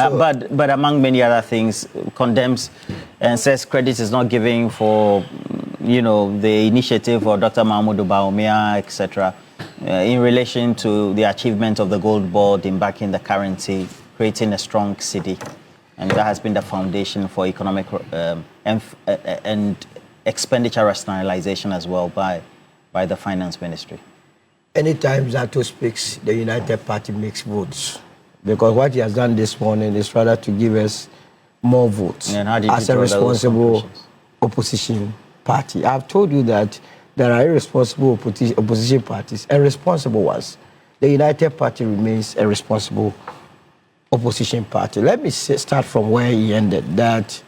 but among many other things, condemns and says credit is not given for, the initiative for Dr. Mahamadu Bawumia, etc., in relation to the achievement of the gold board in backing the currency, creating a strong city. And that has been the foundation for economic and expenditure rationalization as well by the finance ministry. Anytime Ato speaks, the United Party makes votes. Because what he has done this morning is rather to give us more votes as a responsible opposition party. I've told you that there are irresponsible opposition parties and responsible ones. The United Party remains a responsible opposition party. Let me start from where he ended, that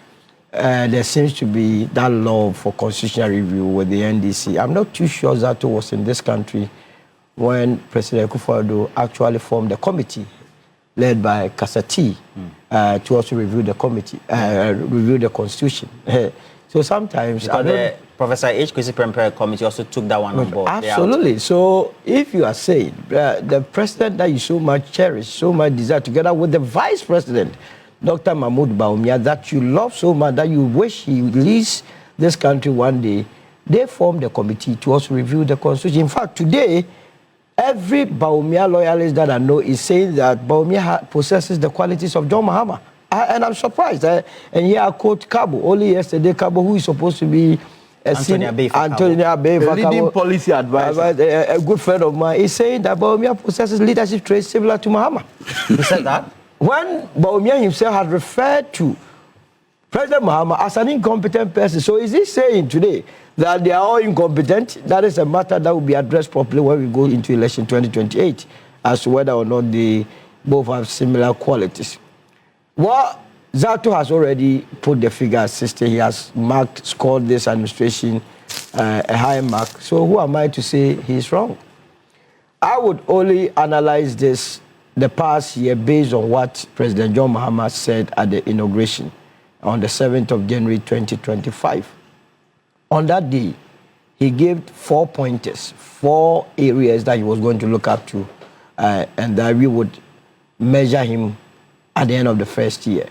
there seems to be that love for constitutional review with the NDC. I'm not too sure Zato was in this country when President Akufo Addo actually formed a committee led by Kasati to also review the review the constitution. So sometimes... Professor H. Kwesi Prempeh committee also took that one on board. Absolutely. So if you are saying the president that you so much cherish, so much desire, together with the vice president, Dr. Mahamadu Bawumia, that you love so much, that you wish he leads this country one day, they formed a committee to also review the constitution. In fact, today, every Bawumia loyalist that I know is saying that Bawumia possesses the qualities of John Mahama. And I'm surprised. And here I quote Cabo, only yesterday, Cabo, who is supposed to be Antonia Beifa, leading policy advisor, a good friend of mine, is saying that Bawumia possesses leadership traits similar to Mahama. He said that? When Bawumia himself had referred to President Mahama as an incompetent person, so is he saying today that they are all incompetent? That is a matter that will be addressed properly when we go into election 2028 as to whether or not they both have similar qualities. Well, Zato has already put the figure at 60. He has scored this administration a high mark. So who am I to say he's wrong? I would only analyze the past year based on what President John Mahama said at the inauguration on the 7th of January 2025. On that day, he gave 4 pointers, 4 areas that he was going to look up to, and that we would measure him at the end of the first year.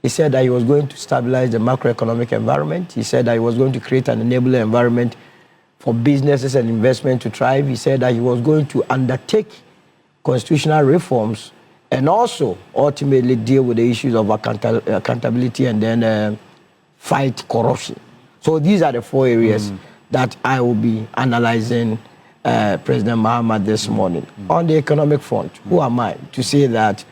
He said that he was going to stabilize the macroeconomic environment. He said that he was going to create an enabling environment for businesses and investment to thrive. He said that he was going to undertake constitutional reforms and also ultimately deal with the issues of accountability and then fight corruption. So these are the 4 areas that I will be analyzing President Mahama this morning. On the economic front, who am I to say that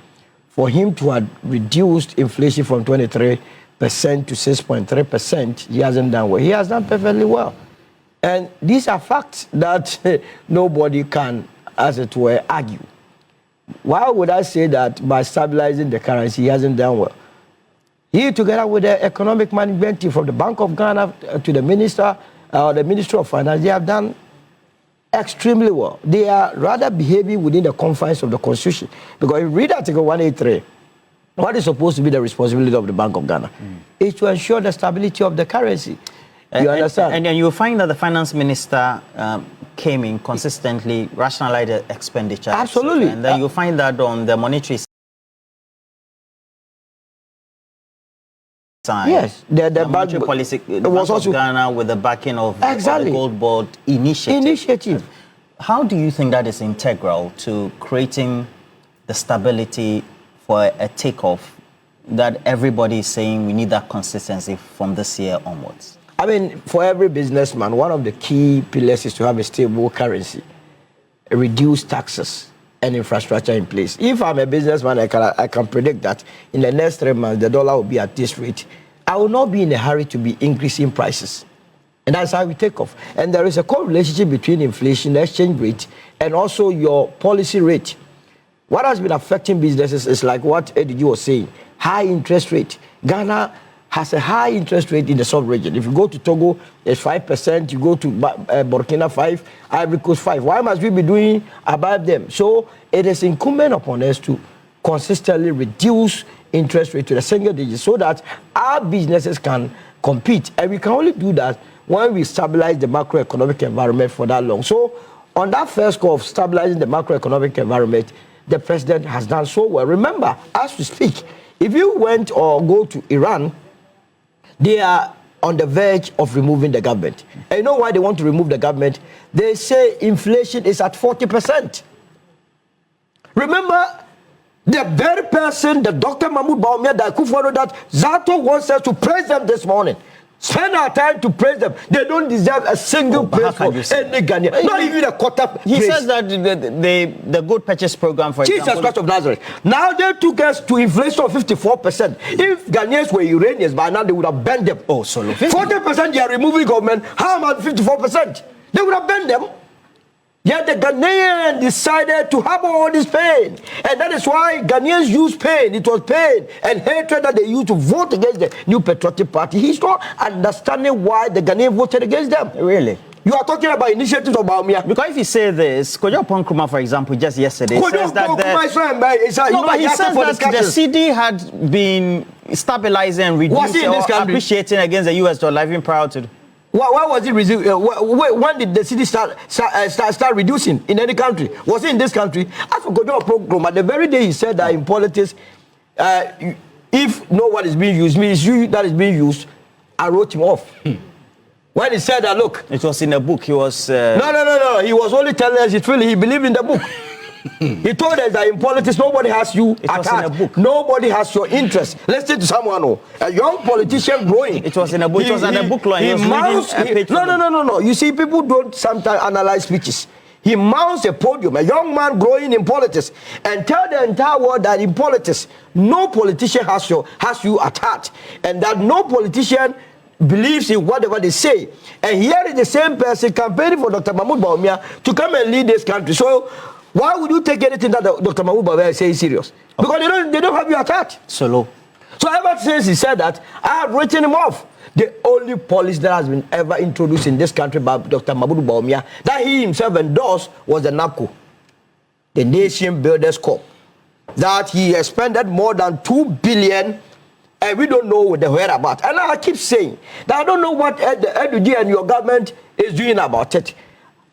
for him to have reduced inflation from 23% to 6.3%, he hasn't done well. He has done perfectly well. And these are facts that nobody can, as it were, argue. Why would I say that by stabilizing the currency, he hasn't done well? He, together with the economic management team from the Bank of Ghana to the Minister, the Ministry of Finance, they have done extremely well. They are rather behaving within the confines of the Constitution. Because if you read Article 183, what is supposed to be the responsibility of the Bank of Ghana is to ensure the stability of the currency. You understand? And then you find that the finance minister came in consistently, rationalized the expenditure. Absolutely. And then you find that on the monetary side. Yes. The monetary policy, the Bank of Ghana with the backing of the Gold Board initiative. How do you think that is integral to creating the stability for a takeoff that everybody is saying we need that consistency from this year onwards? I mean, for every businessman, one of the key pillars is to have a stable currency, reduce taxes, and infrastructure in place. If I'm a businessman, I can predict that in the next 3 months, the dollar will be at this rate. I will not be in a hurry to be increasing prices. And that's how we take off. And there is a correlationship between inflation, the exchange rate, and also your policy rate. What has been affecting businesses is like what Eddie was saying, high interest rate. Ghana has a high interest rate in the sub-region. If you go to Togo, it's 5%. You go to Burkina, 5%. Ivory Coast, 5%. Why must we be doing above them? So it is incumbent upon us to consistently reduce interest rate to the single digit so that our businesses can compete. And we can only do that when we stabilize the macroeconomic environment for that long. So on that first goal of stabilizing the macroeconomic environment, the president has done so well. Remember, as we speak, if you went or go to Iran, they are on the verge of removing the government. And you know why they want to remove the government? They say inflation is at 40%. Remember, the very person, the Dr. Mahamadu Bawumia, that Akufo Addo, that Zato wants us to praise them this morning. Spend our time to praise them. They don't deserve a single praise for any Ghanaian. Not even a quarter. He says that the good purchase program, for example. Jesus Christ of Nazareth. Now they took us to inflation of 54%. If Ghanaians were Iranians, by now they would have banned them. Oh, solo. 40% they are removing government. How about 54%? They would have banned them. Yet the Ghanaians decided to have all this pain. And that is why Ghanaians use pain. It was pain and hatred that they used to vote against the New Patriotic Party. He's not understanding why the Ghanaians voted against them. Really? You are talking about initiatives of Bawumia. Because if you say this, Kojo Kyeremanteng, for example, just yesterday, says that the CD had been stabilizing and reducing or appreciating against the US dollar even prior to... Why was it when did the city start reducing in any country? Was it in this country? As for Kojo Kyeremanteng, the very day he said that in politics, if no one is being used, means you that is being used, I wrote him off. When he said that, look, it was in a book. He was no. He was only telling us he believed in the book. He told us that in politics nobody has you at heart. Nobody has your interest. Listen to someone, a young politician growing. It was in a book. It was in a book law. No. You see, people don't sometimes analyze speeches. He mounts a podium, a young man growing in politics, and tell the entire world that in politics, no politician has you at heart, and that no politician believes in whatever they say. And here is the same person campaigning for Dr. Mahamadu Bawumia to come and lead this country. So why would you take anything that Dr. Mahamadu Bawumia says serious? Because they don't have you at heart. So ever since he said that, I have written him off. The only policy that has been ever introduced in this country by Dr. Mahamadu Bawumia that he himself endorsed was the NAPO, the Nation Builders Corp. That he expended more than 2 billion, and we don't know what the whereabouts. And I keep saying that I don't know what Edug and your government is doing about it.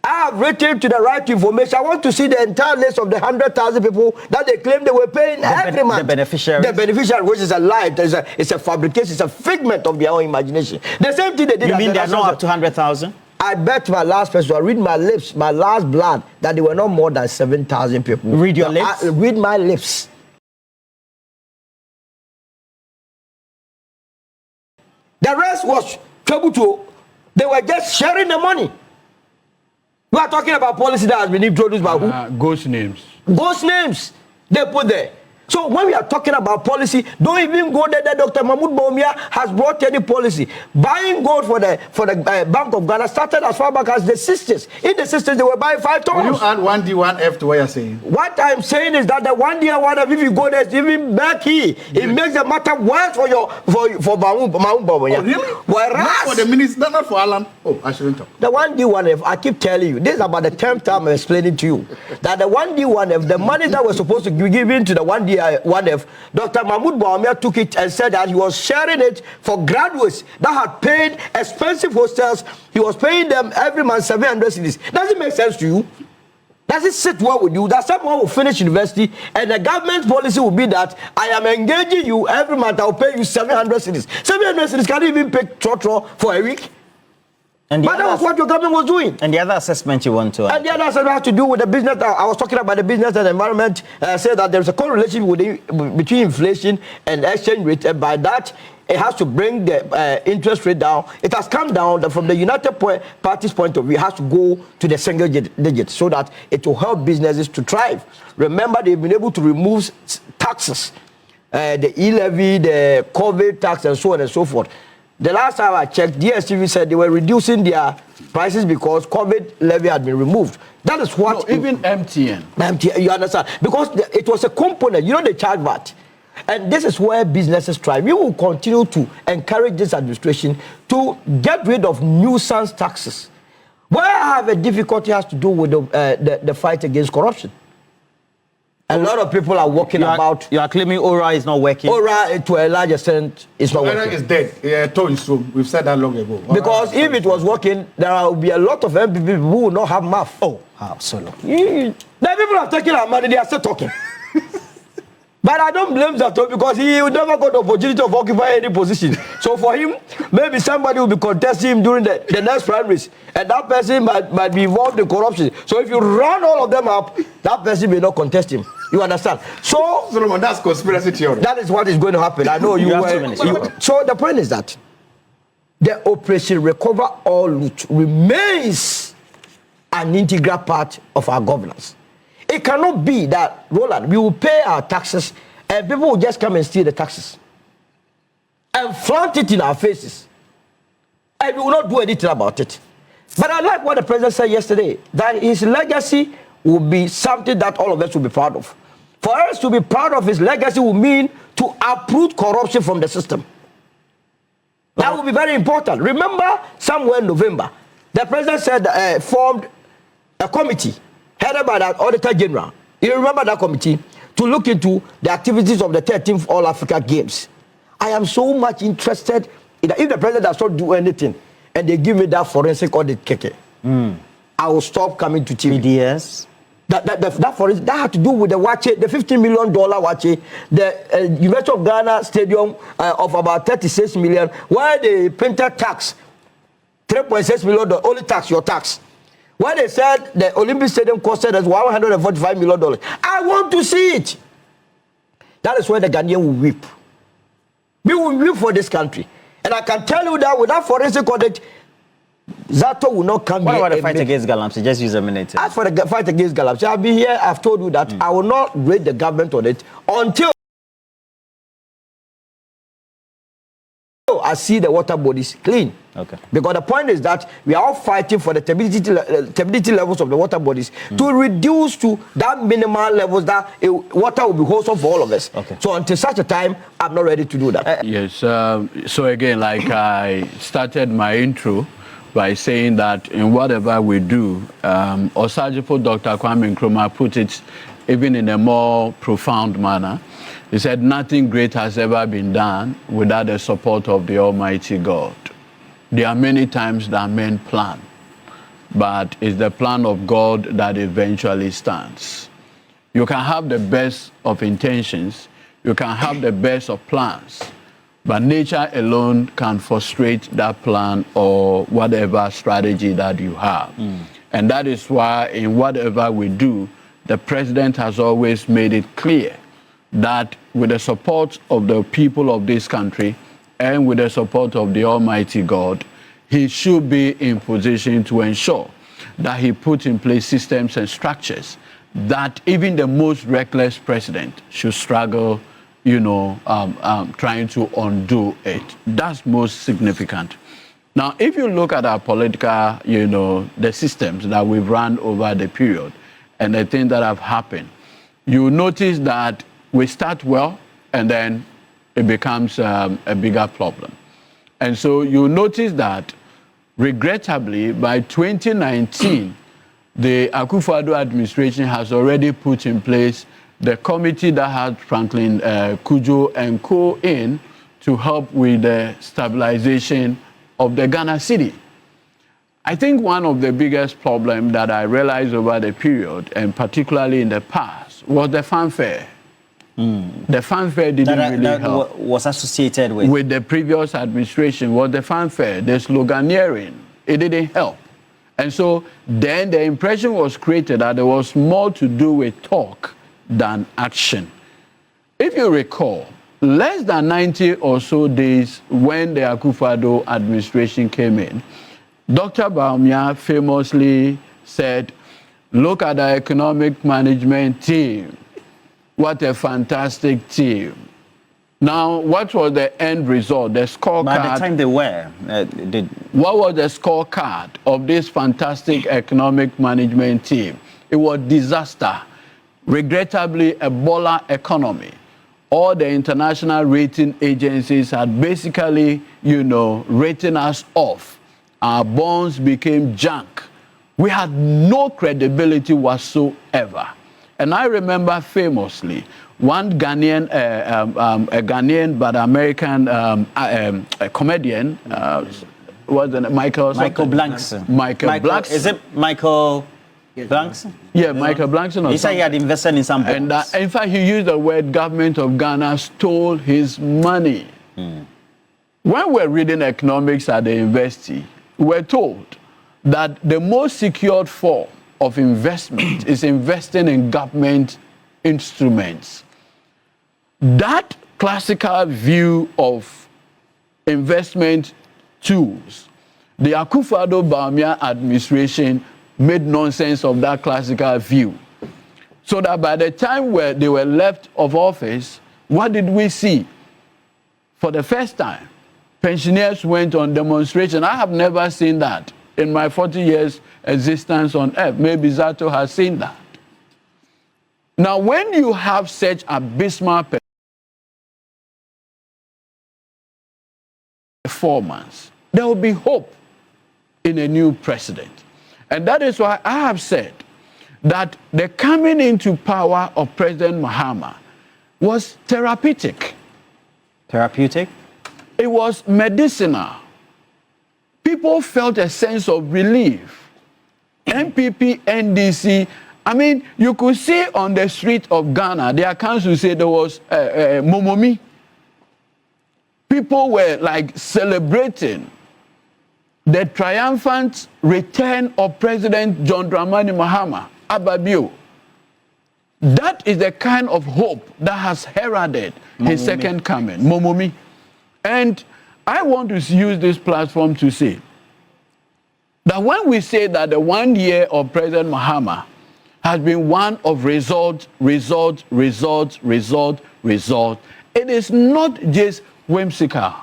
I have written to the right information. I want to see the entire list of the 100,000 people that they claim they were paying every month. The beneficiaries. The beneficiaries, which is a lie. It's a fabrication. It's a figment of their own imagination. The same thing they did. You mean they are not up to 100,000? I bet my last person, I read my lips, my last blood, that they were not more than 7,000 people. Read your lips? Read my lips. The rest was Trabuto. They were just sharing the money. We are talking about policy that has been introduced by who? Ghost names. Ghost names they put there. So when we are talking about policy, don't even go there that Dr. Mahamadu Bawumia has brought any policy. Buying gold for the Bank of Ghana started as far back as the 60s. In the 60s, they were buying 5 tons. Will you add 1D, 1F to what you're saying? What I'm saying is that the 1D and 1F, if you go there, even back here, it makes the matter worse for Mahamadu Bawumia. Oh, really? Whereas, not for the minister, not for Alan. Oh, I shouldn't talk. The 1D, 1F, I keep telling you, this is about the 10th time I'm explaining to you, that the 1D, 1F, the money that was supposed to be given to the 1D, 1F, Dr. Mahamadu Bawumia took it and said that he was sharing it for graduates that had paid expensive hostels. He was paying them every month 700 cedis. Does it make sense to you? Does it sit well with you that someone will finish university and the government policy will be that I am engaging you every month, I'll pay you 700 cedis. 700 cedis can't even pay trotro for a week. But that was what your government was doing. And the other assessment you want to add? And the other assessment has to do with the business. I was talking about the business and environment. Said that there's a correlation between inflation and exchange rate. And by that, it has to bring the interest rate down. It has come down from the United Party's point of view. It has to go to the single digit so that it will help businesses to thrive. Remember, they've been able to remove taxes, the e-levy, the COVID tax, and so on and so forth. The last time I checked, DSTV said they were reducing their prices because COVID levy had been removed. That is what... No, even MTN, you understand? Because it was a component. You know, they charge VAT. And this is where businesses thrive. We will continue to encourage this administration to get rid of nuisance taxes. Where I have a difficulty has to do with the fight against corruption. A lot of people are walking about. You are claiming ORA is not working. ORA, to a large extent, is not working. ORA is dead. Yeah, told you. We've said that long ago. Because if it was working, there will be a lot of NPP who will not have mouth. Oh, absolutely. The people are taking our money, they are still talking. But I don't blame Zato because he will never got the opportunity of occupy any position. So for him, maybe somebody will be contesting him during the next primaries. And that person might be involved in corruption. So if you run all of them up, that person may not contest him. You understand? So Solomon, that's conspiracy theory. That is what is going to happen. I know you so the point is that the Operation Recover All Loot remains an integral part of our governance. It cannot be that, Roland, we will pay our taxes and people will just come and steal the taxes and flaunt it in our faces. And we will not do anything about it. But I like what the president said yesterday, that his legacy will be something that all of us will be proud of. For us to be proud of his legacy will mean to uproot corruption from the system. That will be very important. Remember, somewhere in November, the president said formed a committee headed by the Auditor General. You remember that committee? To look into the activities of the 13th All Africa Games. I am so much interested in that. If the president does not do anything and they give me that forensic audit keke, I will stop coming to TV. BDS? That forensic, that had to do with the Wache, the $15 million Wache, the University of Ghana Stadium of about 36 million, where they printed tax, $3.6 million, only tax, your tax. When they said the Olympic Stadium costed us $145 million, I want to see it. That is where the Ghanaian will weep. We will weep for this country. And I can tell you that without forensic audit, Zato will not come here. What about the fight against galamsey? Just use a minute. As for the fight against galamsey, I've been here, I've told you that I will not rate the government on it until I see the water bodies clean. Okay. Because the point is that we are all fighting for the turbidity levels of the water bodies to reduce to that minimal levels that water will be wholesome for all of us. Okay. So until such a time, I'm not ready to do that. Yes. So again, like I started my intro by saying that in whatever we do, Osagyefo Dr. Kwame Nkrumah put it even in a more profound manner. He said, nothing great has ever been done without the support of the Almighty God. There are many times that men plan, but it's the plan of God that eventually stands. You can have the best of intentions, you can have the best of plans, but nature alone can frustrate that plan or whatever strategy that you have. And that is why in whatever we do, the president has always made it clear that with the support of the people of this country and with the support of the Almighty God, he should be in position to ensure that he puts in place systems and structures that even the most reckless president should struggle, trying to undo it. That's most significant. Now, if you look at our political, the systems that we've run over the period and the things that have happened, you notice that we start well and then it becomes a bigger problem. And so you notice that, regrettably, by 2019, the Akufo Addo administration has already put in place the committee that had Franklin Kujo and Co. in to help with the stabilization of the Ghana city. I think one of the biggest problems that I realized over the period, and particularly in the past, was the fanfare. The fanfare didn't really help. Was associated with the previous administration, was the fanfare, the sloganeering. It didn't help. And so then the impression was created that there was more to do with talk than action. If you recall, less than 90 or so days when the Akufo Addo administration came in, Dr. Bawumia famously said, look at the economic management team. What a fantastic team. Now, what was the end result, the scorecard? By the time they were, what was the scorecard of this fantastic economic management team? It was disaster. Regrettably, a Ebola economy. All the international rating agencies had basically, written us off. Our bonds became junk. We had no credibility whatsoever. And I remember famously one Ghanaian, a Ghanaian but American comedian, was it Michael Blankson. Michael Blankson. Is it Michael? Blanks? Yeah, Michael Blankson. He said he had invested in some bonds. And in fact, he used the word government of Ghana stole his money. When we're reading economics at the university, we're told that the most secured form of investment is investing in government instruments. That classical view of investment tools, the Akufo Addo Bawumia administration made nonsense of that classical view. So that by the time where they were left of office, what did we see? For the first time, pensioners went on demonstration. I have never seen that in my 40 years existence on earth. Maybe Zato has seen that. Now, when you have such abysmal performance, there will be hope in a new president. And that is why I have said that the coming into power of President Mahama was therapeutic. Therapeutic? It was medicinal. People felt a sense of relief. NPP, NDC, I mean, you could see on the street of Ghana, their council said there was Momomi. People were like celebrating the triumphant return of President John Dramani Mahama, Ababio. That is the kind of hope that has heralded his second coming, Momomi. And I want to use this platform to say that when we say that the 1 year of President Mahama has been one of result, it is not just whimsical.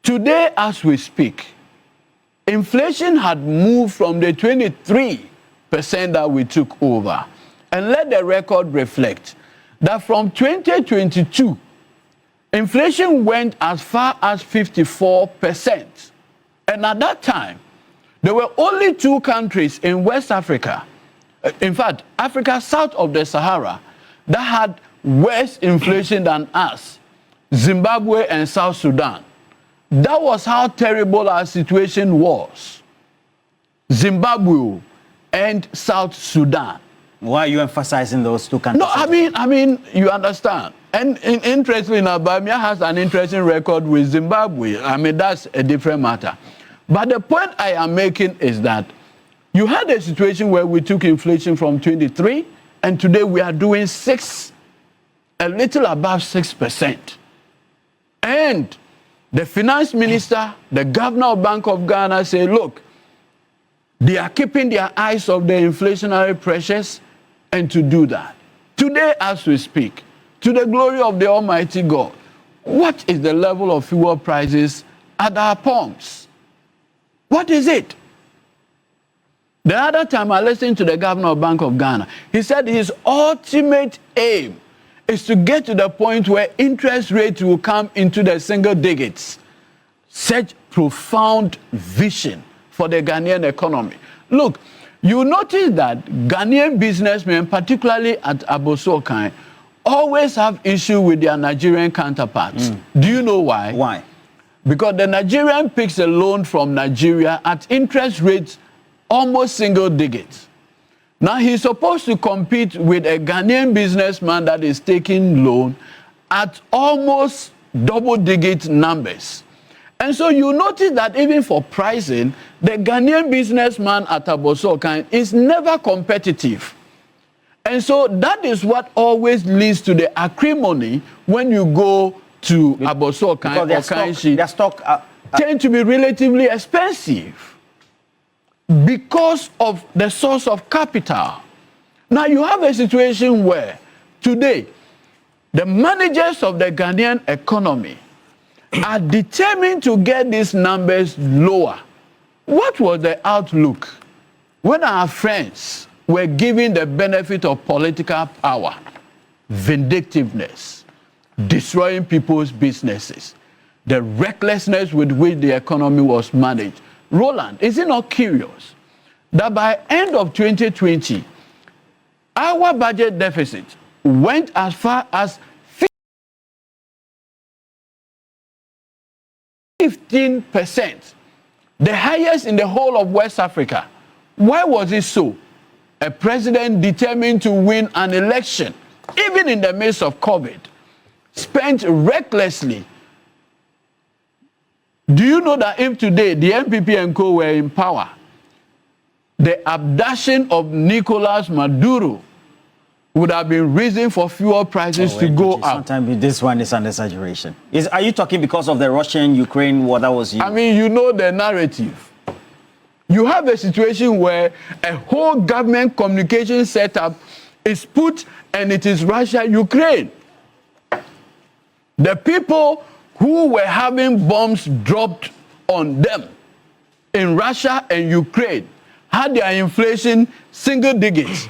Today, as we speak, inflation had moved from the 23% that we took over. And let the record reflect that from 2022, inflation went as far as 54%. And at that time, there were only 2 countries in West Africa, in fact, Africa south of the Sahara, that had worse inflation than us, Zimbabwe and South Sudan. That was how terrible our situation was. Zimbabwe and South Sudan. Why are you emphasizing those 2 countries? No, I mean, you understand. And interestingly, Bawumia has an interesting record with Zimbabwe. I mean, that's a different matter. But the point I am making is that you had a situation where we took inflation from 23, and today we are doing a little above 6%. And the finance minister, the governor of Bank of Ghana say, look, they are keeping their eyes off the inflationary pressures, and to do that. Today, as we speak, to the glory of the Almighty God, what is the level of fuel prices at our pumps? What is it? The other time I listened to the governor of Bank of Ghana, he said his ultimate aim is to get to the point where interest rates will come into the single digits. Such profound vision for the Ghanaian economy. Look, you notice that Ghanaian businessmen, particularly at Abosokan, always have issue with their Nigerian counterparts. Do you know why? Why? Because the Nigerian picks a loan from Nigeria at interest rates almost single digits. Now he's supposed to compete with a Ghanaian businessman that is taking loan at almost double-digit numbers. And so you notice that even for pricing, the Ghanaian businessman at Abosokan is never competitive. And so that is what always leads to the acrimony when you go to Abosokan or Kanshi. Their stock tend to be relatively expensive because of the source of capital. Now you have a situation where today the managers of the Ghanaian economy are determined to get these numbers lower. What was the outlook when our friends were given the benefit of political power, vindictiveness, destroying people's businesses, the recklessness with which the economy was managed? Roland, is it not curious that by end of 2020, our budget deficit went as far as 15%, the highest in the whole of West Africa? Why was it so? a president determined to win an election, even in the midst of COVID, spent recklessly. Do you know that if today the NPP and co were in power, the abduction of Nicolas Maduro would have been reason for fuel prices to go up? Sometimes this one is an exaggeration. Are you talking because of the Russian-Ukraine war that was used? I mean, you know the narrative. You have a situation where a whole government communication setup is put and it is Russia-Ukraine. The people who were having bombs dropped on them in Russia and Ukraine had their inflation single digits.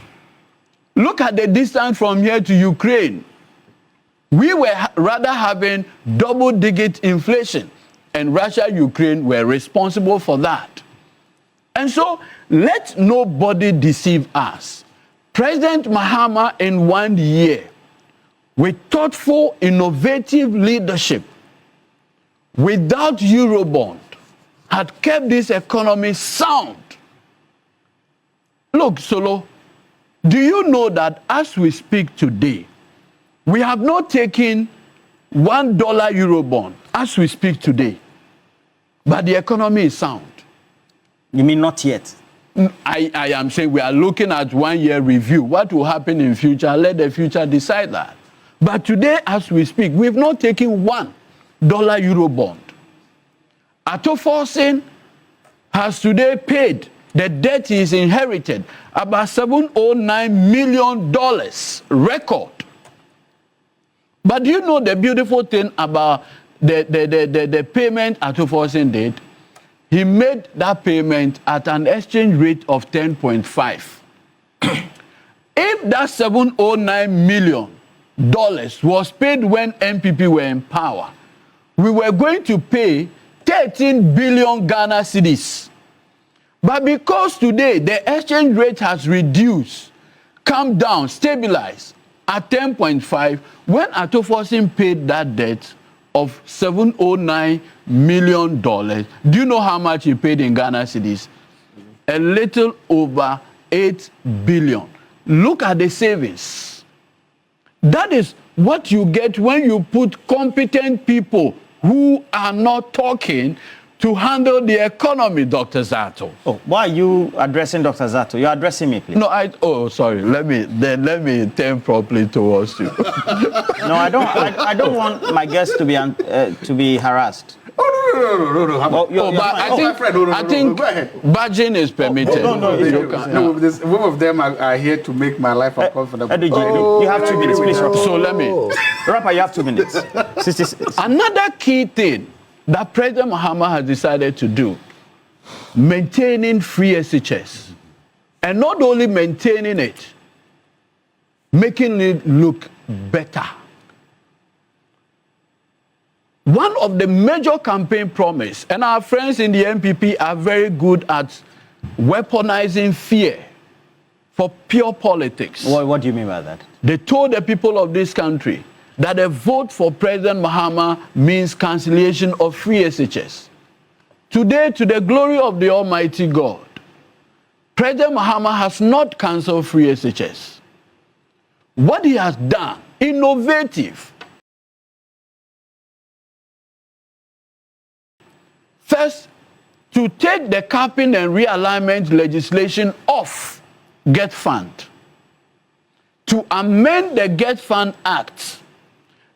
Look at the distance from here to Ukraine. We were rather having double-digit inflation, and Russia and Ukraine were responsible for that. And so, let nobody deceive us. President Mahama, in 1 year, with thoughtful, innovative leadership, without Eurobond, had kept this economy sound. Look, Solo, do you know that as we speak today, we have not taken $1 Eurobond as we speak today, but the economy is sound? You mean not yet? I am saying we are looking at 1 year review. What will happen in future? Let the future decide that. But today, as we speak, we've not taken $1 Eurobond. Ato Forson has today paid the debt he is inherited, about $709 million record. But do you know the beautiful thing about the payment Ato Forson did? He made that payment at an exchange rate of 10.5. If that $709 million was paid when NPP were in power, we were going to pay 13 billion Ghana cedis. But because today the exchange rate has reduced, come down, stabilized at 10.5, when Ato Forson paid that debt of $709 million, do you know how much he paid in Ghana cedis? A little over 8 billion. Look at the savings. That is what you get when you put competent people who are not talking to handle the economy, Dr. Zato. Oh, why are you addressing Dr. Zato? You're addressing me, please. No, sorry. Let me turn properly towards you. No, I don't want my guests to be harassed. No. I think badging is permitted. No, both of them are here to make my life uncomfortable. You have 2 minutes, please. So let me. Rapper, you have 2 minutes. Another key thing that President Mahama has decided to do, maintaining free SHS. And not only maintaining it, making it look better. One of the major campaign promise, and our friends in the NPP are very good at weaponizing fear for pure politics. What do you mean by that? They told the people of this country that a vote for President Mahama means cancellation of free SHS. Today, to the glory of the Almighty God, President Mahama has not cancelled free SHS. What he has done, innovative. First, to take the capping and realignment legislation off Get Fund, to amend the Get Fund Act,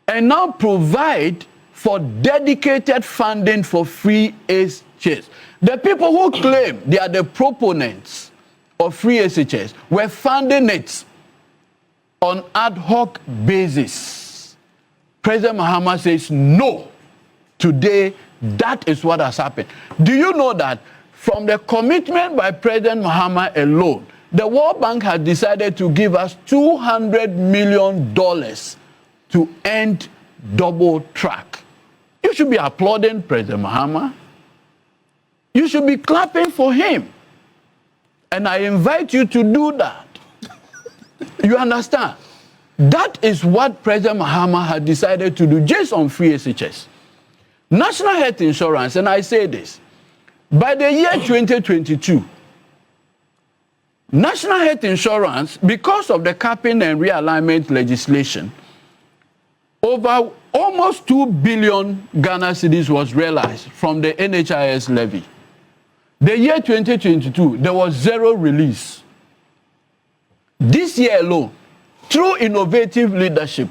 and now provide for dedicated funding for free SHS. The people who claim they are the proponents of free SHS were funding it on ad hoc basis. President Mahama says no. Today, that is what has happened. Do you know that from the commitment by President Mahama alone, the World Bank has decided to give us $200 million to end double track? You should be applauding President Mahama. You should be clapping for him. And I invite you to do that. You understand? That is what President Mahama had decided to do just on free SHS. National Health Insurance, and I say this, by the year 2022, National health insurance, because of the capping and realignment legislation, over almost 2 billion Ghana cedis was realized from the NHIS levy. The year 2022, there was zero release. This year alone, through innovative leadership,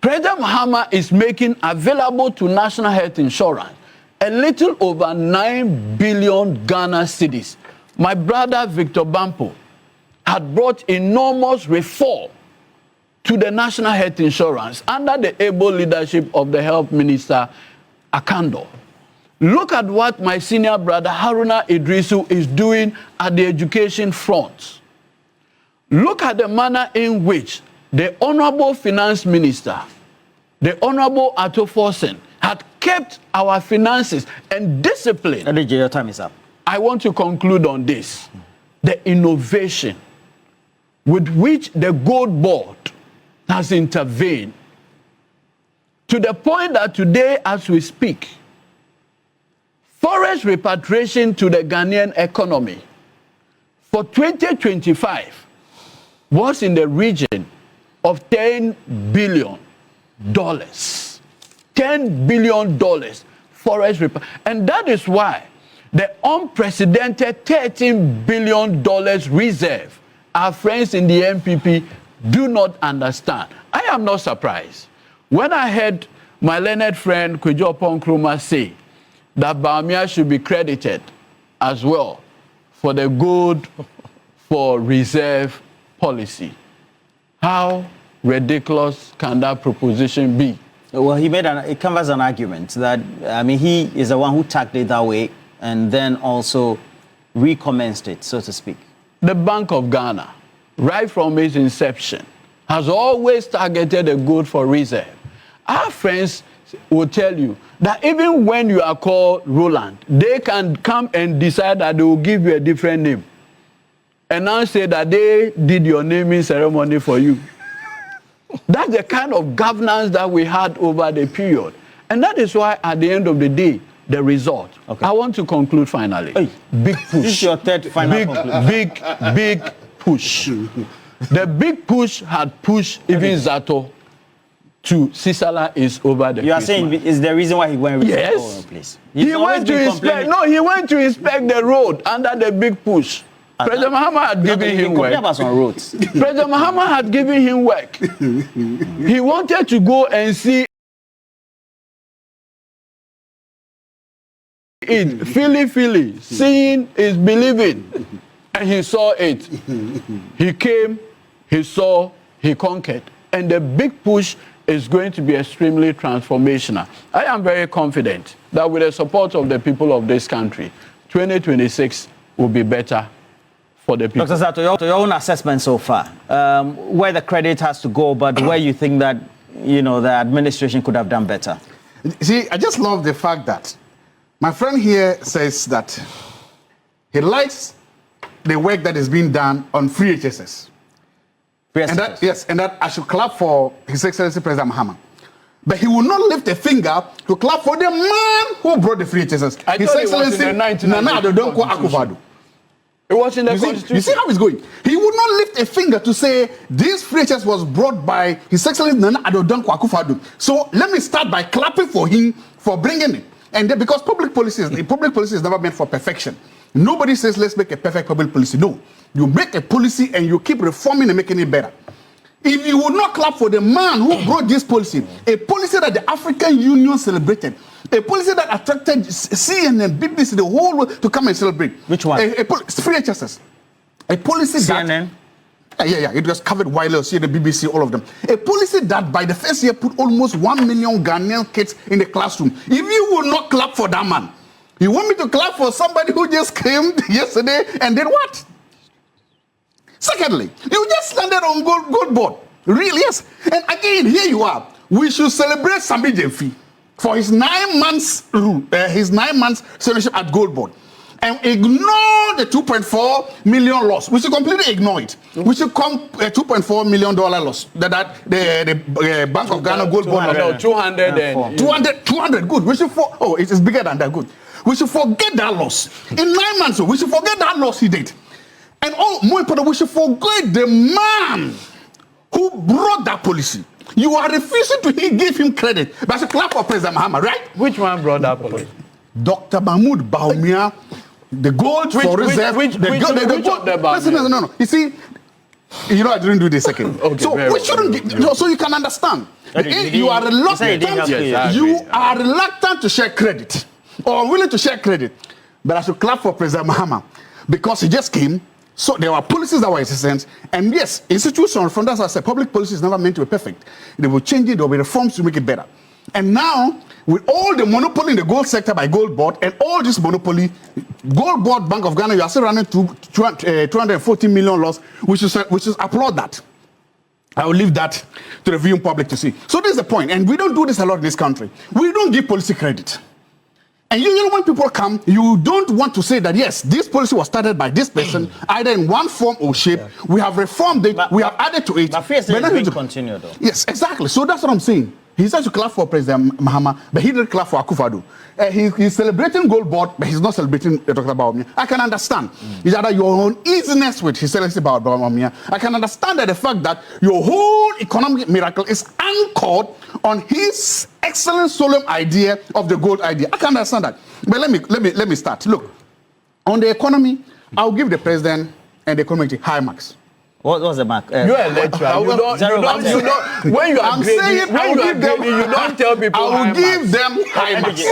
President Mahama is making available to national health insurance a little over 9 billion Ghana cedis. My brother Victor Bampo had brought enormous reform to the national health insurance under the able leadership of the health minister, Akando. Look at what my senior brother Haruna Idrisu is doing at the education front. Look at the manner in which the Honorable Finance Minister, the Honorable Ato Forson, had kept our finances and discipline. Your time is up. I want to conclude on this. The innovation with which the Gold Board has intervened, to the point that today, as we speak, forest repatriation to the Ghanaian economy for 2025 was in the region of $10 billion. $10 billion forest repatriation. And that is why the unprecedented $13 billion reserve our friends in the NPP do not understand. I am not surprised when I heard my learned friend Kweku Annan say that Bawumia should be credited as well for the good for reserve policy. How ridiculous can that proposition be? Well, it covers an argument that, I mean, he is the one who tacked it that way and then also recommenced it, so to speak. The Bank of Ghana, right from its inception, has always targeted the good for reserve. Our friends will tell you that even when you are called Roland, they can come and decide that they will give you a different name. And now say that they did your naming ceremony for you. That's the kind of governance that we had over the period. And that is why at the end of the day, the result. Okay. I want to conclude finally. Hey, big push. This is your third final big push. The big push had pushed even Zato to Sisala is over the You are saying is the reason why he went? Yes. Oh, please. He went to inspect. No, he went to inspect the road under the big push. President Mahama had given him work. President Mahama had given him work. He wanted to go and see it. Philly. Seeing is believing. And he saw it. He came, he saw, he conquered. And the big push is going to be extremely transformational. I am very confident that with the support of the people of this country, 2026 will be better for the people. Dr. Zato, your own assessment so far, where the credit has to go, but where you think that, you know, the administration could have done better? See, I just love the fact that my friend here says that he likes the work that is being done on free HSS. And that, yes, and that I should clap for His Excellency President Mahama. But he will not lift a finger to clap for the man who brought the free HSS. His Excellency Nana Addo Akufo Addo. It was in the Constitution. You see how it's going? He would not lift a finger to say this free HSS was brought by His Excellency Nana Addo Akufo Addo. So let me start by clapping for him for bringing it. And then, because public policy is never meant for perfection. Nobody says let's make a perfect public policy. No. You make a policy and you keep reforming and making it better. If you would not clap for the man who brought this policy, a policy that the African Union celebrated, a policy that attracted CNN, BBC, the whole world to come and celebrate. Which one? Free HSS. A policy CNN? Yeah. It was covered widely, see the BBC, all of them. A policy that by the first year put almost 1 million Ghanaian kids in the classroom. If you will not clap for that man, you want me to clap for somebody who just came yesterday and did what? Secondly, you just landed on gold board. Really, yes. And again, here you are. We should celebrate Sammy Gyamfi for his 9 months rule, his 9 months citizenship at gold board. And ignore the $2.4 million loss. We should completely ignore it. We should come $2.4 million loss. The Bank of Ghana gold bond. No, 200. 200, good. We should it is bigger than that, good. We should forget that loss. In 9 months, we should forget that loss he did. And more important, we should forget the man who brought that policy. You are refusing to give him credit. But I should clap for President Mahama, right? Which one brought that policy? Dr. Mahamadu Bawumia, the gold for reserve. No. You see, I didn't do this second. Okay, so we shouldn't. So you can understand. You are reluctant. You are reluctant to share credit, or willing to share credit. But I should clap for President Mahama because he just came. So there were policies that were existent, and yes, institutions from that I said, public policy is never meant to be perfect. They will change it. There will be reforms to make it better. And now, with all the monopoly in the gold sector by Gold Board and all this monopoly, Gold Board Bank of Ghana, you are still running to 240 million loss, which is applaud that. I will leave that to the viewing public to see. So this is the point, and we don't do this a lot in this country. We don't give policy credit. And you when people come, you don't want to say that, yes, this policy was started by this person, either in one form or shape. We have reformed it, we have added to it. But first, it's to continue, though. Yes, exactly. So that's what I'm saying. He said to clap for President Mahama, but he didn't clap for Akufo Addo. He's celebrating Gold Board, but he's not celebrating Dr. Bawumia. I can understand. It's either your own easiness with His Excellency Bawumia. I can understand that the fact that your whole economic miracle is anchored on his excellent solemn idea of the gold idea. I can understand that. But let me start. Look, on the economy, I'll give the president and the community high marks. What was the mark? You're a lecturer. You don't. When you are grading, you don't tell people. I will give them high marks.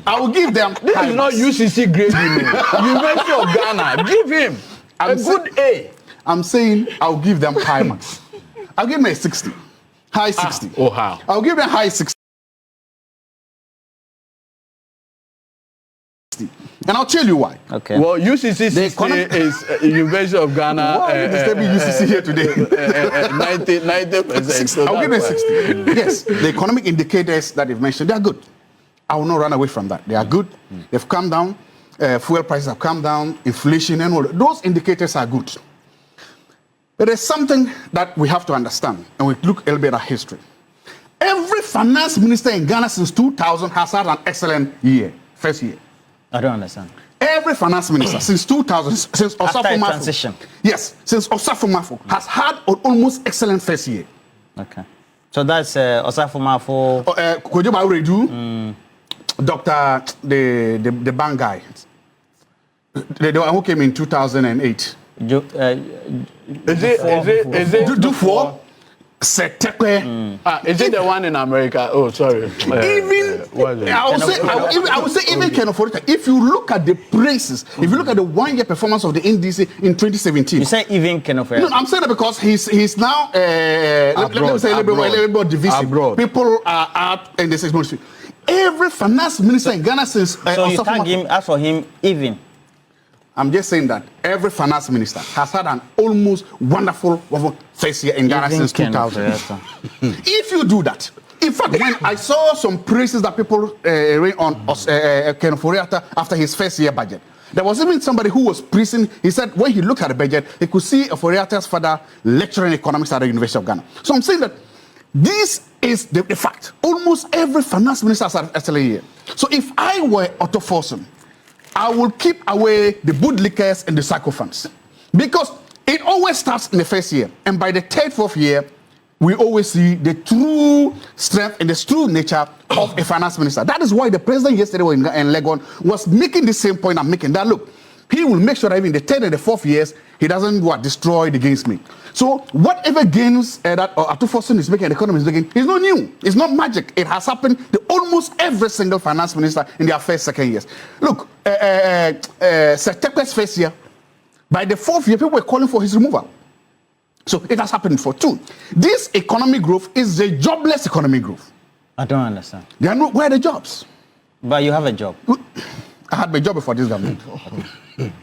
I will give them. This is not UCC grading. University of Ghana. Give him a good A. I'm saying I'll give them high marks. I'll give them a 60. High 60. Oh, how? I'll give them high 60. And I'll tell you why. Okay. Well, UCC is University of Ghana. Why are you disturbing UCC here today? 90%. I'll give them 60. Yes, the economic indicators that you've mentioned, they are good. I will not run away from that. They are good. They've come down. Fuel prices have come down. Inflation and all. Those indicators are good. But there's something that we have to understand, and we look a little bit at history. Every finance minister in Ghana since 2000 has had an excellent year, first year. I don't understand. Every finance minister since 2000, since After transition. Yes, since Osafo Mafo has had an almost excellent first year. Okay. So that's Osafo Mafo. Kojo Kyeremanteng, Dr. the bank guy. The one who came in 2008. Is it Dufo? Is it the one in America? Oh, sorry. I would say even Ken Ofori Atta. If you look at the praises, if you look at the 1 year performance of the NDC in 2017. You say even Ken Ofori Atta? No, I'm saying that because he's now let me say a little bit divisive. Abroad. People are out in the 6 months. Every finance minister in Ghana since so you can't ask for him even. I'm just saying that every finance minister has had an almost wonderful first year in Ghana since 2000. If you do that, in fact, when I saw some praises that people rain on Ken Ofori Atta after his first year budget, there was even somebody who was praising. He said when he looked at the budget, he could see Ofori Atta's father lecturing economics at the University of Ghana. So I'm saying that this is the fact. Almost every finance minister has had an excellent year. So if I were Ato Forson, I will keep away the bootlickers and the sycophants. Because it always starts in the first year. And by the third, fourth year, we always see the true strength and the true nature of a finance minister. That is why the president yesterday in Legon was making the same point I'm making. That look, he will make sure that even in the third and the fourth years, he doesn't destroy the gains make. So whatever gains that Ato Forson is making, the economy is making, is not new. It's not magic. It has happened to almost every single finance minister in their first, second years. Look, Setekwe's first year, by the fourth year, people were calling for his removal. So it has happened for two. This economic growth is a jobless economic growth. I don't understand. Where are the jobs? But you have a job. I had my job before this government.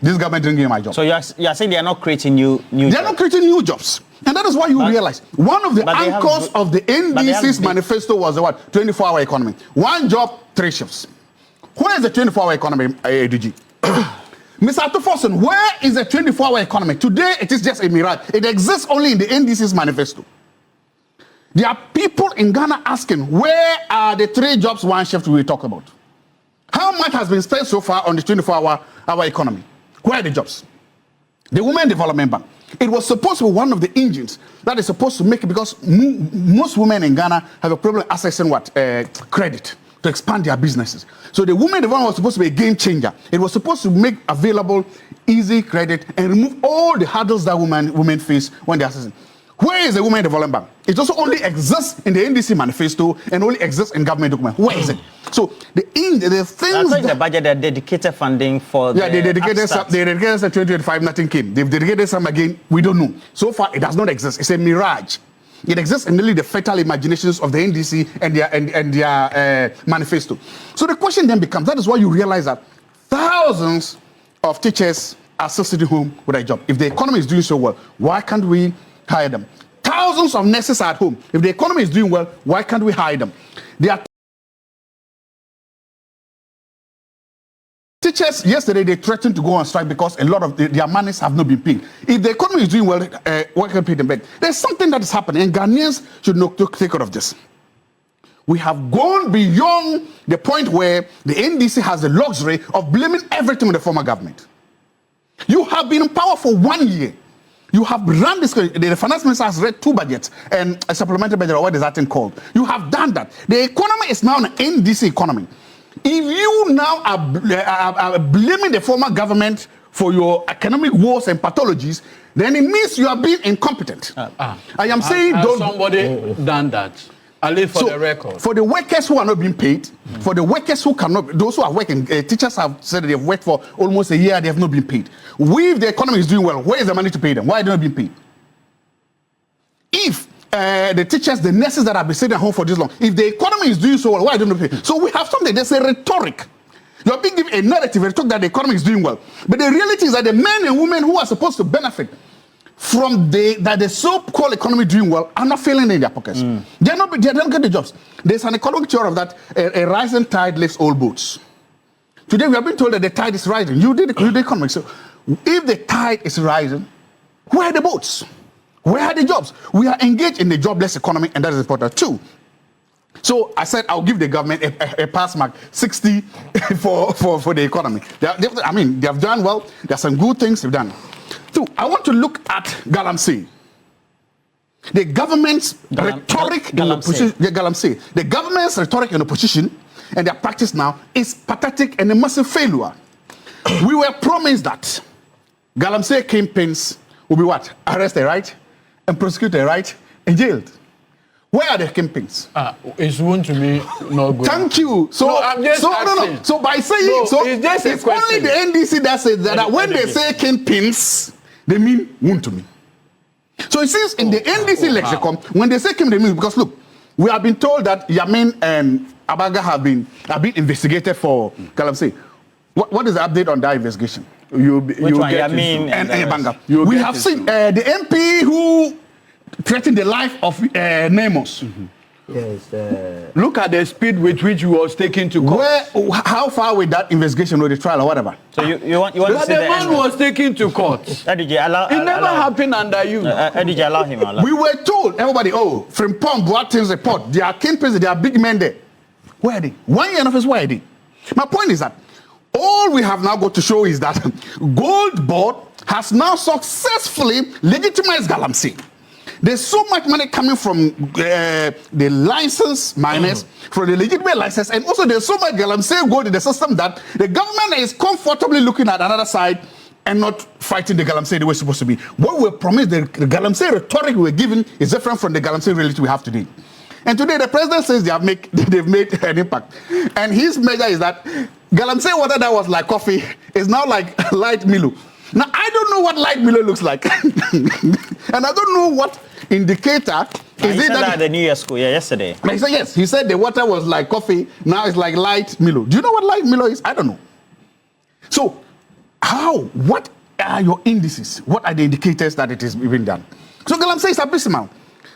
This government didn't give me my job. So you are saying they are not creating new jobs? They are not creating new jobs. And that is why you realize one of the anchors of the NDC's manifesto was the what? 24-hour economy. One job, 3 shifts. Where is the 24-hour economy, ADG? Mr. Ato Forson, where is the 24-hour economy? Today, it is just a mirage. It exists only in the NDC's manifesto. There are people in Ghana asking, where are the 3 jobs, 1 shift we talk about? How much has been spent so far on the 24-hour economy? Where are the jobs? the Women Development Bank. It was supposed to be one of the engines that is supposed to make it, because most women in Ghana have a problem accessing what? Credit to expand their businesses. So the Women Development was supposed to be a game changer. It was supposed to make available easy credit and remove all the hurdles that women face when they're accessing. Where is the Women Development Bank? It also only exists in the NDC manifesto and only exists in government documents. Where is it? So the things that the budget, they dedicated funding for they dedicated some 2025, nothing came. They've dedicated some again, we don't know. So far it does not exist. It's a mirage. It exists in only the fertile imaginations of the NDC and their manifesto. So the question then becomes, that is why you realize that thousands of teachers are still sitting home with a job. If the economy is doing so well, why can't we hire them? Thousands of nurses are at home. If the economy is doing well, why can't we hire them? There are teachers, yesterday they threatened to go on strike because a lot of their monies have not been paid. If the economy is doing well, why can't we pay them back? There's something that is happening, and Ghanaians should not take care of this. We have gone beyond the point where the NDC has the luxury of blaming everything on the former government. You have been in power for 1 year. You have run this. The finance minister has read 2 budgets and a supplementary budget, or what is that thing called? You have done that. The economy is now an NDC economy. If you now are blaming the former government for your economic woes and pathologies, then it means you are being incompetent. I am saying, has somebody done that? At least for the record. For the workers who are not being paid, for the workers who cannot, those who are working, teachers have said that they've worked for almost a year, they have not been paid. If the economy is doing well, where is the money to pay them? Why are they not being paid? If the teachers, the nurses that have been sitting at home for this long, if the economy is doing so well, why are they not pay? So we have something, there's a rhetoric. You are being given a narrative, a talk that the economy is doing well. But the reality is that the men and women who are supposed to benefit from the so-called economy doing well are not feeling in their pockets. They don't get the jobs. There's an economic theory of that a rising tide lifts all boats. Today we have been told that the tide is rising. You did economics. So if the tide is rising, where are the boats? Where are the jobs? We are engaged in the jobless economy, and that is important too. So I said I'll give the government a pass mark, 60 for the economy. They have done well. There are some good things they've done. So I want to look at galamsey. The government's rhetoric in opposition. The government's rhetoric in opposition and their practice now is pathetic and a massive failure. We were promised that galamsey campaigns will be what? Arrested, right? And prosecuted, right? And jailed. Where are the campaigns? It's one to me not good. Thank you. So no, I'm just asking. So by saying it's only the NDC that says that when they say campaigns, they mean wound to me. So it seems in the NDC lexicon, when they say campaign, they mean, because look, we have been told that Yamin and Abaga have been investigated for galamsey. What is the update on that investigation? Which one? Yamin and Abanga. We have seen the MP who threatened the life of Nemos. Yes. Look at the speed with which he was taken to court. How far with that investigation or the trial or whatever? So you want to see the man was taken to court. It never happened under you. Did you allow him? We were told, everybody, from Boate's report, there are kingpins, there are big men there. Where are they? 1 year in office, where are they? My point is that all we have now got to show is that Gold Board has now successfully legitimized galamsey. There's so much money coming from the license miners, from the legitimate license, and also there's so much galamsey gold in the system that the government is comfortably looking at another side and not fighting the galamsey the way it's supposed to be. What we promised, the galamsey rhetoric we were given is different from the galamsey reality we have today. And today the president says they've made an impact. And his measure is that galamsey water that was like coffee is now like light Milo. Now, I don't know what light Milo looks like. And I don't know what indicator is it that at the New Year school yesterday. He said yes. He said the water was like coffee. Now it's like light Milo. Do you know what light Milo is? I don't know. So, what are your indices? What are the indicators that it is being done? So galamsey is abysmal.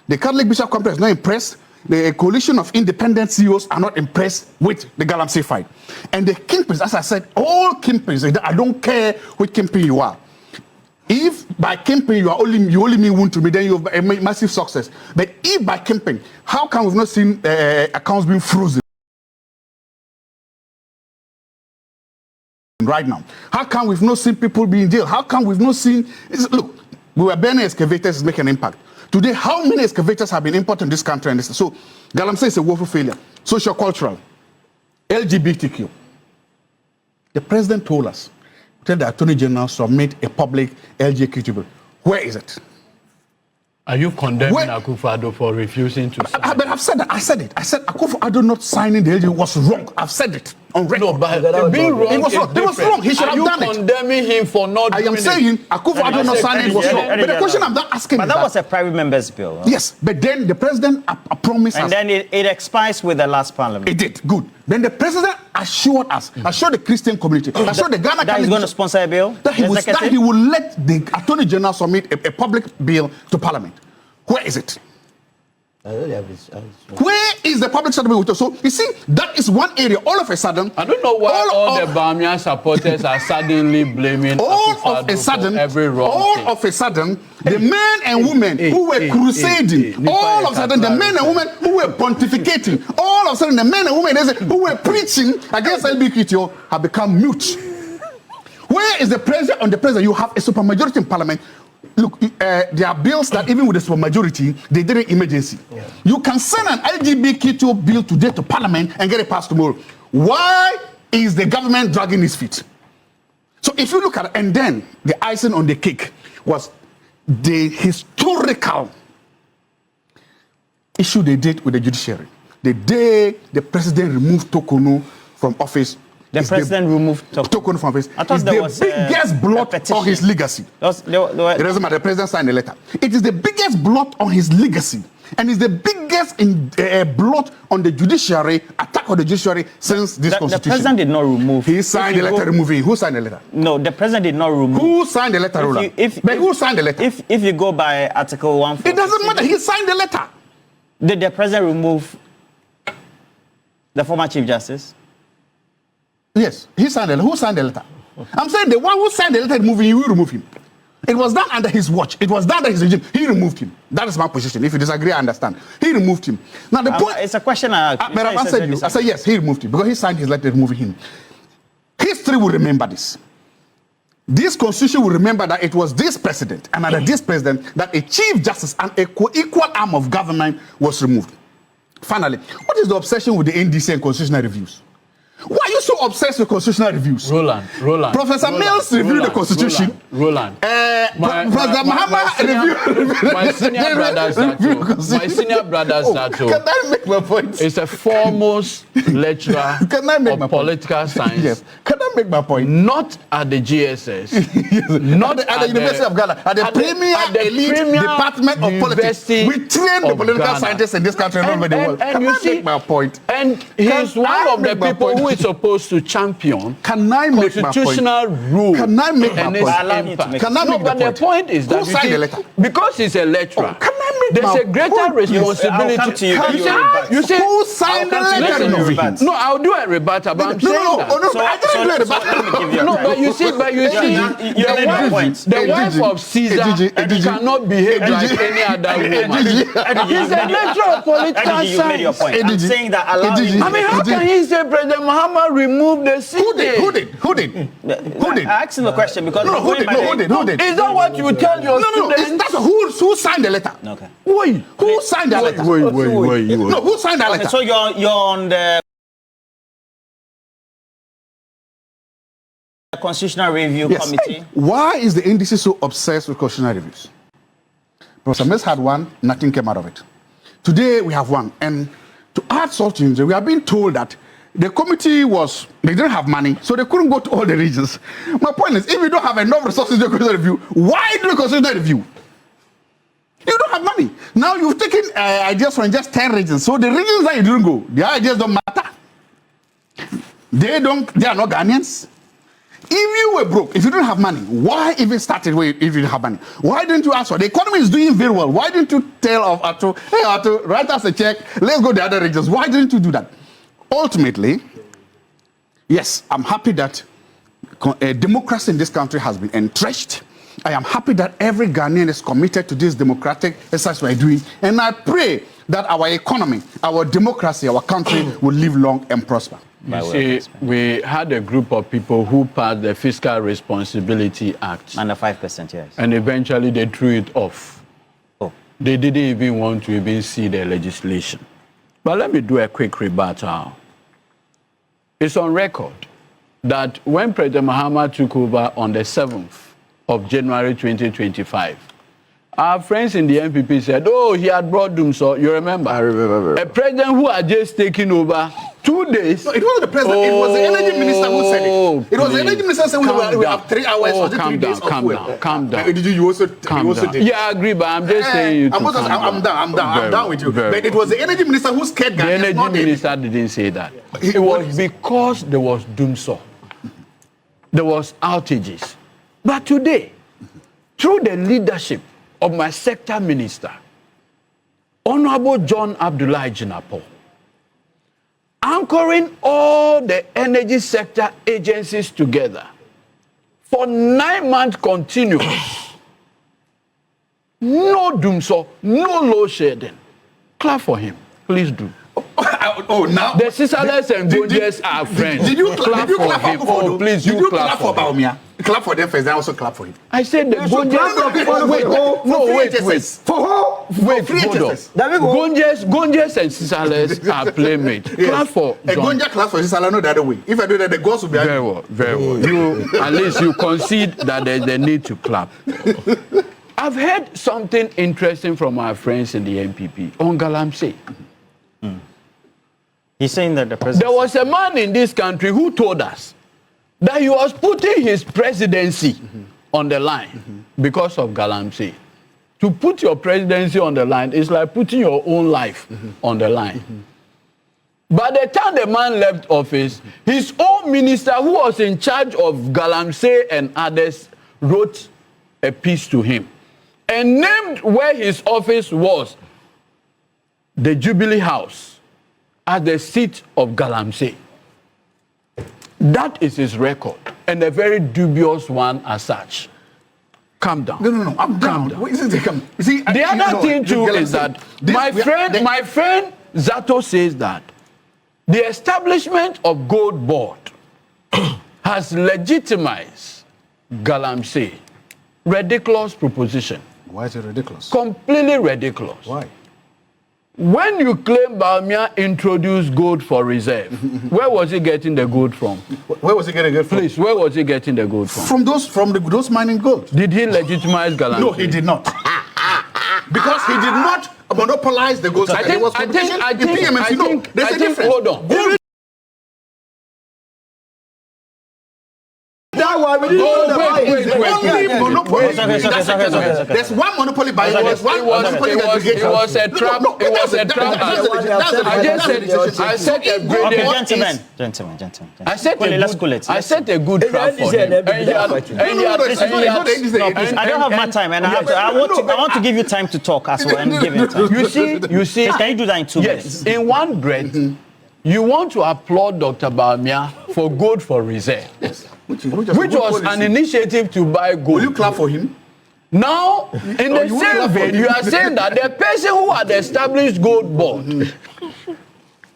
The Catholic Bishop Complex is not impressed. The coalition of independent CEOs are not impressed with the galamsey fight. And the kingpins, as I said, all kingpins, I don't care which kingpin you are. If by kingpin you only mean wound to me, then you have a massive success. But if by kingpin, how come we've not seen accounts being frozen? right now? How come we've not seen people being jailed? How come we've not seen... Look, we were burning excavators, making an impact. Today, how many excavators have been imported in this country? And so, galamsey is a woeful failure. Social-cultural, LGBTQ. The president told us, tell the Attorney General to submit a public LGBTQ bill. Where is it? Are you condemning Akufo Addo for refusing to sign? But I've said that. I said it. I said Akufo Addo not signing the LGBTQ was wrong. I've said it on record. No, but being wrong it was wrong. It was wrong. He should have done it. Are you condemning him for not doing it? I am saying Akufo Addo not signing it was wrong. But the question I'm not asking is that was a private member's bill. Huh? Yes, but then the president promised us. And then it expires with the last parliament. It did. Good. Then the president assured us, assured the Christian community, assured the Ghana that he's going to sponsor a bill? That he will let the Attorney General submit a public bill to Parliament. Where is it? Where is the public settlement? So you see, that is one area. All of a sudden, I don't know why all the Bawumia supporters are suddenly blaming all of a sudden, every wrong all thing. of a sudden, the men and women who were crusading, all of a sudden, the men and women who were pontificating, all of a sudden, the men and women who were preaching against LGBTQ have become mute. Where is the pressure on the president? You have a supermajority in Parliament. Look, there are bills that even with the supermajority, they did an emergency. Yeah. You can send an LGBTQ bill today to Parliament and get it passed tomorrow. Why is the government dragging its feet? So if you look at it, and then the icing on the cake was the historical issue they did with the judiciary. The day the president removed Tokono from office, the president removed Tokono from office. I thought it's there the was biggest blot on his legacy. It doesn't matter. The president signed the letter. It is the biggest blot on his legacy, and it's the biggest blot on the judiciary, attack on the judiciary since this constitution. The president did not remove. He signed the letter removing. Who signed the letter? No, the president did not remove. Who signed the letter, Roland? But who signed the letter? If you go by Article 1, it doesn't matter. He signed the letter. Did the president remove the former Chief Justice? Yes, he signed the letter. Who signed the letter? I'm saying the one who signed the letter removing, he will remove him. It was done under his watch. It was done under his regime. He removed him. That is my position. If you disagree, I understand. He removed him. Now the point. It's a question I asked. But I've answered you. I said yes, he removed him because he signed his letter removing him. History will remember this. This constitution will remember that it was this president and under this president that a chief justice and a co-equal arm of government was removed. Finally, what is the obsession with the NDC and constitutional reviews? Why are you so obsessed with constitutional reviews? Roland. Professor Mills reviewed the constitution. Roland. Professor Mahama my senior brother Zato. Can I make my point? Is a foremost lecturer of political science. Yes. Can I make my point? Not at the GSS. Not at the University of Ghana. At the premier elite department of politics. We train the political scientists in this country and all over the world. Can I make my point? And he's one of the people who is supposed to champion constitutional rule. Can I make my point? Can I make but the point is that who signed the letter? Because he's a lecturer, can I make there's a greater responsibility. I'll come to you. You say who signed the letter? No, I'll do a rebuttal. But I'm saying No, but you see, the wife of Caesar cannot behave like any other woman. He's a lecturer of political science. I'm saying that I mean, how can he say President Muhammad removed the CD? Who did? I asked him a question because who did? Is that what you tell your students? Who signed the letter? Okay. Wait, who signed the letter? Wait. No, who signed the letter? So you're on the Constitutional Review Committee. Why is the NDC so obsessed with constitutional reviews? Professor Mills had one, nothing came out of it. Today we have one, and to add salt to it, we have been told that the committee they didn't have money, so they couldn't go to all the regions. My point is, if you don't have enough resources to do a constitutional review, why do a constitutional review? You don't have money. Now you've taken ideas from just 10 regions, so the regions that you didn't go, the ideas don't matter. They are not Ghanaians. If you were broke, if you didn't have money, why even started if you didn't have money? Why didn't you ask for? The economy is doing very well. Why didn't you tell Ato, hey Ato, write us a check, let's go to the other regions? Why didn't you do that? Ultimately, yes, I'm happy that democracy in this country has been entrenched. I am happy that every Ghanaian is committed to this democratic exercise we're doing. And I pray that our economy, our democracy, our country will live long and prosper. You see, we had a group of people who passed the Fiscal Responsibility Act. Under 5%, yes. And eventually they threw it off. Oh. They didn't even want to even see the legislation. But let me do a quick rebuttal. It's on record that when President Mahama took over on the 7th of January 2025, our friends in the NPP said, oh, he had brought Dóom, so you remember? I remember. A president who had just taken over 2 days. No, it wasn't the president, it was the energy minister who said it. It was the energy minister saying we have 3 hours or 3 days of fuel. Calm down. Did you also did? Yeah, I agree, but I'm just saying you I'm done with you. But it was the energy minister who scared Ghanaians. The energy minister didn't say that. It was because there was Dóom. There was outages. But today, through the leadership of my sector minister, Honorable John Abdullah Jinapor, anchoring all the energy sector agencies together for 9 months continuous, no Dóom, no load shedding. Clap for him, please do. Now the Sisters and Gonjes are friends. Did you clap for him? Oh, please, did you clap for Bawumia? Clap for them first, then also clap for him. I said the Gonjes. Wait. For who? Wait, hold on. Gonjes and Sisters are playmates. Clap for John. A Gonja clap for Sisters, no the other way. If I do that, the ghost will be very well. You at least you concede that there's the need to clap. I've heard something interesting from our friends in the NPP on galamsey. He's saying that the president... There was a man in this country who told us that he was putting his presidency on the line because of galamsey. To put your presidency on the line is like putting your own life on the line. By the time the man left office, his own minister who was in charge of galamsey and others wrote a piece to him and named where his office was, the Jubilee House, as the seat of galamsey. That is his record, and a very dubious one as such. Calm down. No, I'm down. You see, the other thing too is that my friend Zato says that the establishment of Gold Board has legitimized galamsey. Ridiculous proposition. Why is it ridiculous? Completely ridiculous. Why? When you claim Bawumia introduced gold for reserve, where was he getting the gold from? Where was he getting it from? Please, where was he getting the gold from? From those mining gold. Did he legitimize galamsey? No, he did not. Because he did not monopolize the gold. I think, hold on. There's one monopoly buyer. There's one monopoly aggregator. It was a trap. It was a trap. I said a good gentlemen. I said a good trap for him. I don't have much time, and I want to give you time to talk as well and give you time. You see. Can you do that in 2 minutes? Yes. In one breath, you want to applaud Dr. Bawumia for gold for reserve. Yes. Which was an initiative to buy gold. Will you clap for him? Now, in the same vein, you are saying that the person who had established Gold Board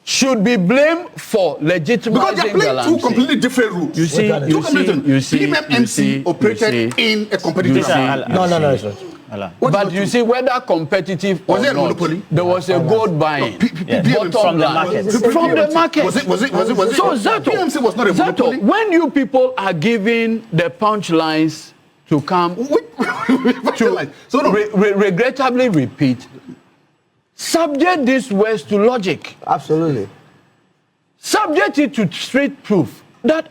should be blamed for legitimizing because they're playing galamsey. two completely different rules. You see, PMMC operated in a competitive No. But you see, whether competitive or not, there was a gold buying. From the market. From the market. Was it? So PMMC was not a monopoly. When you people are giving the punchlines to come regrettably repeat, subject these words to logic. Absolutely. Subject it to street proof that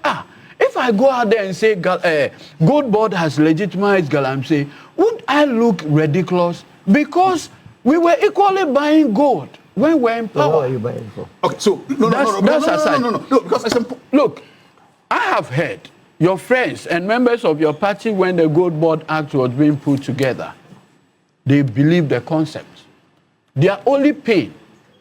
if I go out there and say Gold Board has legitimized galamsey, would I look ridiculous? Because we were equally buying gold when we're in power. What are you buying for? Okay, so no. Because look, I have heard your friends and members of your party when the Gold Board Act was being put together, they believed the concept. Their only pain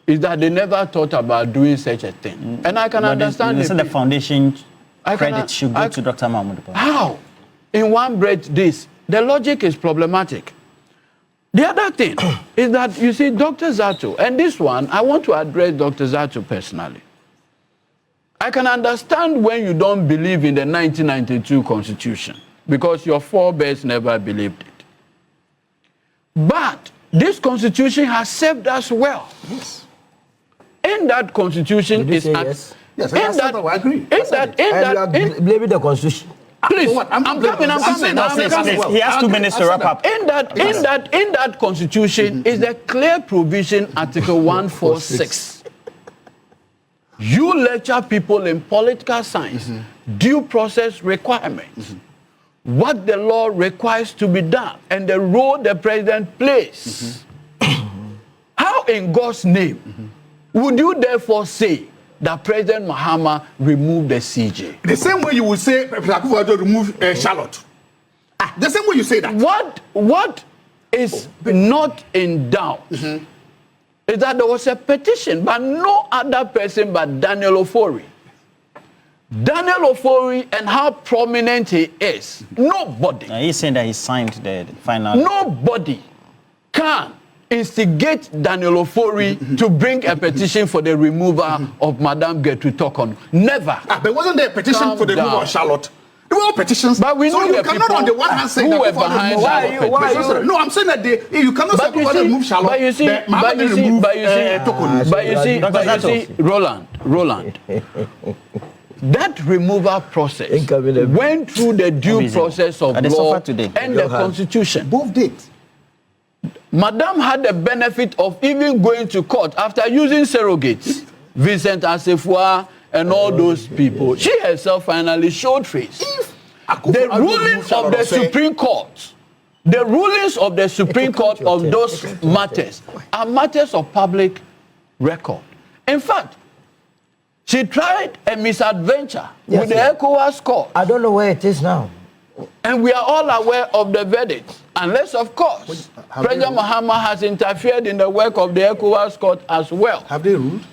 is that they never thought about doing such a thing. And I can understand it. The foundation credit should go to Dr. Mahamadu Bawumia. How? In one breath, the logic is problematic. The other thing is that, you see, Dr. Zato, and this one, I want to address Dr. Zato personally. I can understand when you don't believe in the 1992 Constitution, because your forebears never believed it. But this Constitution has served us well. Yes. In that Constitution is... Yes? Yes, I agree. Blaming the Constitution. Please, I'm coming. He has 2 minutes to wrap up. In that Constitution is a clear provision, Article 146. You lecture people in political science, due process requirements, what the law requires to be done, and the role the president plays. How in God's name would you therefore say that President Mahama removed the CJ? The same way you would say President Akufo Addo removed Charlotte. The same way you say that. What is not in doubt is that there was a petition by no other person but Daniel Ofori. Daniel Ofori, and how prominent he is, nobody. He's saying that he signed the final. Nobody can instigate Daniel Ofori to bring a petition for the removal of Madame Gertrude Tokon. Never. But wasn't there a petition for the removal of Charlotte? There were petitions. But we know you cannot on the one hand say who were that behind that. No, I'm saying that you cannot say Akufo Addo remove Charlotte. But you see, Roland. That removal process went through the due process of law and the Constitution. Both did. Madame had the benefit of even going to court after using surrogates, Vincent Assefuah and all those people. She herself finally showed face. The rulings of the Supreme Court, the rulings of the Supreme Court of those matters are matters of public record. In fact, she tried a misadventure with the ECOWAS court. I don't know where it is now. And we are all aware of the verdict. Unless, of course, President Mahama has interfered in the work of the ECOWAS court as well. Have they ruled?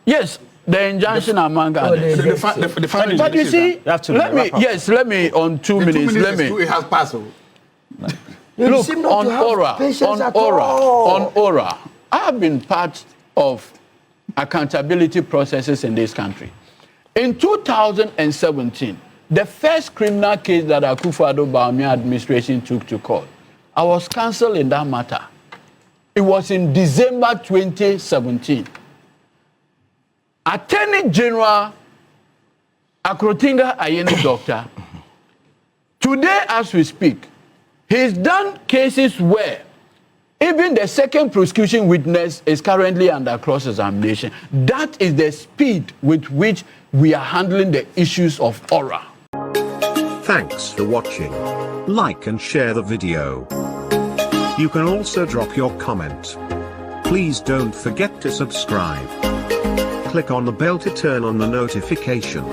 Yes, the injunction among others. But you see, let me, on 2 minutes, it has passed. Look, on Aura, I have been part of accountability processes in this country. In 2017, the first criminal case that Akufo Addo Bawumia administration took to court, I was counsel in that matter. It was in December 2017. Attorney General Akrotinga Ayeni Doctor, today as we speak, he's done cases where even the second prosecution witness is currently under cross-examination. That is the speed with which we are handling the issues of Aura. Thanks for watching. Like and share the video. You can also drop your comment. Please don't forget to subscribe. Click on the bell to turn on the notification.